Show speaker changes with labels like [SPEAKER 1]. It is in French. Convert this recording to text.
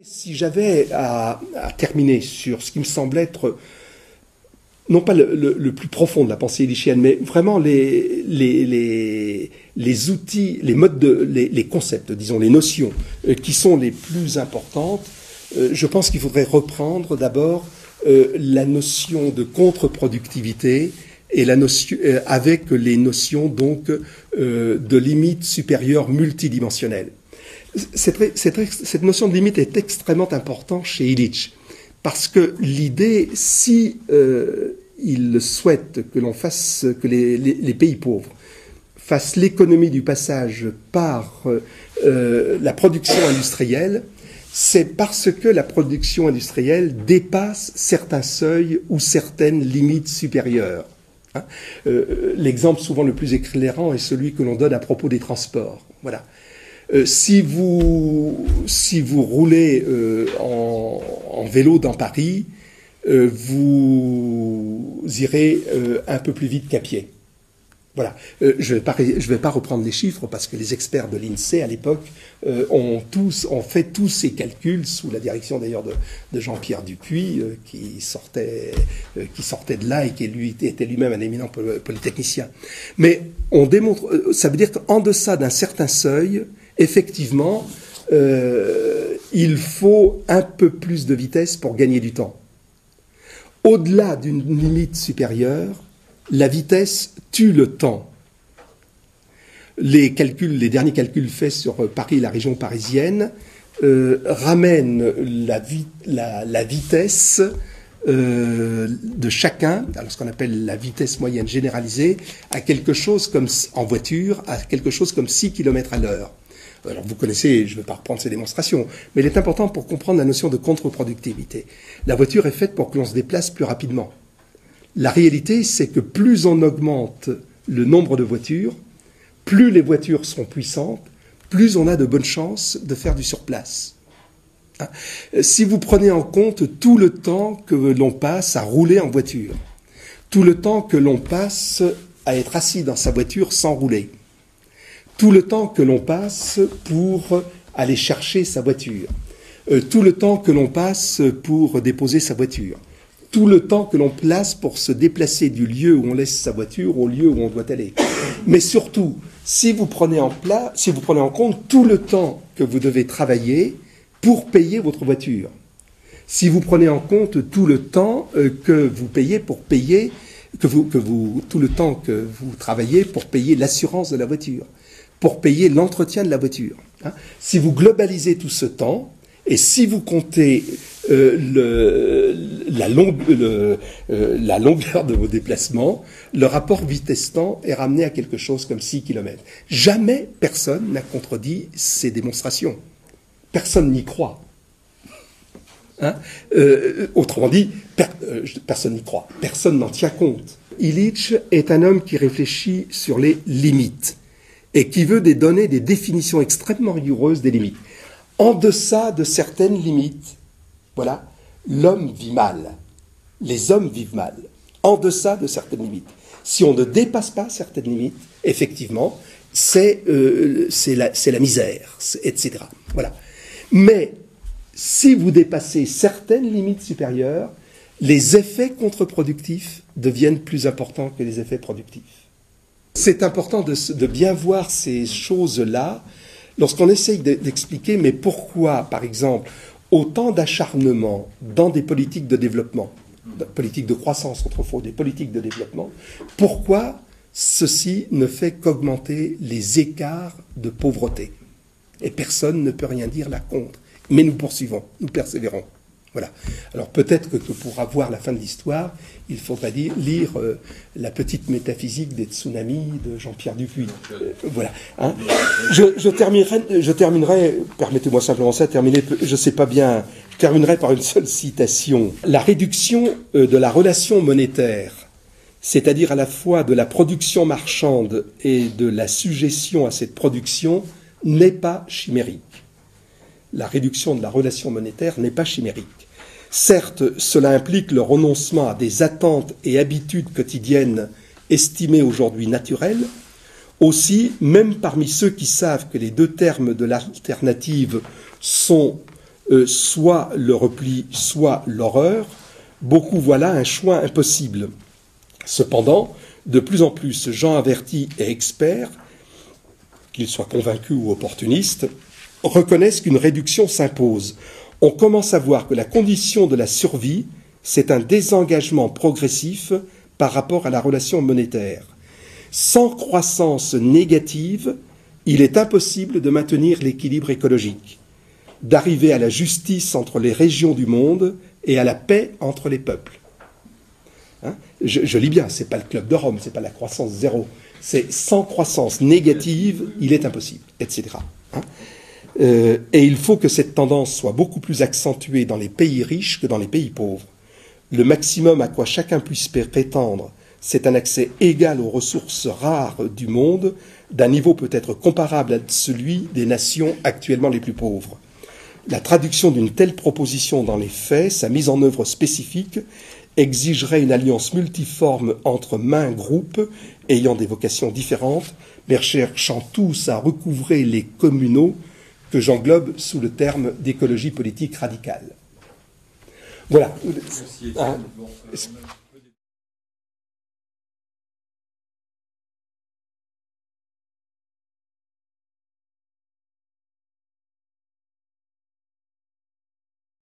[SPEAKER 1] Si j'avais à terminer sur ce qui me semble être, non pas le plus profond de la pensée illichienne, mais vraiment les outils, les modes, les concepts, disons, les notions qui sont les plus importantes, je pense qu'il faudrait reprendre d'abord la notion de contre-productivité et la notion, avec les notions donc de limites supérieures multidimensionnelles. Cette notion de limite est extrêmement importante chez Illich, parce que l'idée, si il souhaite que l'on fasse, que les pays pauvres fassent l'économie du passage par la production industrielle, c'est parce que la production industrielle dépasse certains seuils ou certaines limites supérieures. Hein, l'exemple souvent le plus éclairant est celui que l'on donne à propos des transports. Voilà. Si vous roulez en vélo dans Paris, vous irez un peu plus vite qu'à pied. Voilà. Je vais pas reprendre les chiffres parce que les experts de l'INSEE à l'époque ont fait tous ces calculs sous la direction d'ailleurs de Jean-Pierre Dupuis qui sortait de là et qui était lui-même un éminent polytechnicien. Mais on démontre, ça veut dire qu'en deçà d'un certain seuil, effectivement, il faut un peu plus de vitesse pour gagner du temps. Au-delà d'une limite supérieure, la vitesse tue le temps. Les derniers calculs faits sur Paris et la région parisienne ramènent la vitesse de chacun, alors ce qu'on appelle la vitesse moyenne généralisée, à quelque chose comme, en voiture, à quelque chose comme 6 km à l'heure. Alors vous connaissez, je ne vais pas reprendre ces démonstrations, mais il est important pour comprendre la notion de contre-productivité. La voiture est faite pour que l'on se déplace plus rapidement. La réalité, c'est que plus on augmente le nombre de voitures, plus les voitures sont puissantes, plus on a de bonnes chances de faire du surplace. Si vous prenez en compte tout le temps que l'on passe à rouler en voiture, tout le temps que l'on passe à être assis dans sa voiture sans rouler, tout le temps que l'on passe pour aller chercher sa voiture, tout le temps que l'on passe pour déposer sa voiture, tout le temps que l'on place pour se déplacer du lieu où on laisse sa voiture au lieu où on doit aller. Mais surtout, si vous prenez en compte tout le temps que vous devez travailler pour payer votre voiture, si vous prenez en compte tout le temps que vous payez pour payer, tout le temps que vous travaillez pour payer l'assurance de la voiture, pour payer l'entretien de la voiture. Hein. Si vous globalisez tout ce temps, et si vous comptez la longueur de vos déplacements, le rapport vitesse-temps est ramené à quelque chose comme 6 km. Jamais personne n'a contredit ces démonstrations. Personne n'y croit. Hein, autrement dit, personne n'y croit. Personne n'en tient compte. Illich est un homme qui réfléchit sur les limites et qui veut donner des définitions extrêmement rigoureuses des limites. En deçà de certaines limites, voilà, l'homme vit mal. Les hommes vivent mal. En deçà de certaines limites. Si on ne dépasse pas certaines limites, effectivement, c'est la misère, etc. Voilà. Mais si vous dépassez certaines limites supérieures, les effets contre-productifs deviennent plus importants que les effets productifs. C'est important de bien voir ces choses-là lorsqu'on essaye d'expliquer, mais pourquoi, par exemple, autant d'acharnement dans des politiques de développement, politiques de croissance autrefois, des politiques de développement, pourquoi ceci ne fait qu'augmenter les écarts de pauvreté? Et personne ne peut rien dire là contre. Mais nous poursuivons, nous persévérons. Voilà. Alors peut-être que pour avoir la fin de l'histoire, il faudra lire La petite métaphysique des tsunamis de Jean-Pierre Dupuis. Voilà. Hein. Je terminerai, permettez-moi simplement ça, je sais pas bien, je terminerai par une seule citation. La réduction de la relation monétaire, c'est-à-dire à la fois de la production marchande et de la sujétion à cette production, n'est pas chimérique. La réduction de la relation monétaire n'est pas chimérique. Certes, cela implique le renoncement à des attentes et habitudes quotidiennes estimées aujourd'hui naturelles. Aussi, même parmi ceux qui savent que les deux termes de l'alternative sont soit le repli, soit l'horreur, beaucoup voient là un choix impossible. Cependant, de plus en plus, gens avertis et experts, qu'ils soient convaincus ou opportunistes, reconnaissent qu'une réduction s'impose. On commence à voir que la condition de la survie, c'est un désengagement progressif par rapport à la relation monétaire. Sans croissance négative, il est impossible de maintenir l'équilibre écologique, d'arriver à la justice entre les régions du monde et à la paix entre les peuples. Hein, je lis bien, ce n'est pas le club de Rome, ce n'est pas la croissance zéro. C'est sans croissance négative, il est impossible, etc. Hein, et il faut que cette tendance soit beaucoup plus accentuée dans les pays riches que dans les pays pauvres. Le maximum à quoi chacun puisse prétendre, c'est un accès égal aux ressources rares du monde, d'un niveau peut-être comparable à celui des nations actuellement les plus pauvres. La traduction d'une telle proposition dans les faits, sa mise en œuvre spécifique, exigerait une alliance multiforme entre maints groupes ayant des vocations différentes, mais cherchant tous à recouvrer les communaux que j'englobe sous le terme d'écologie politique radicale. Voilà.
[SPEAKER 2] Merci,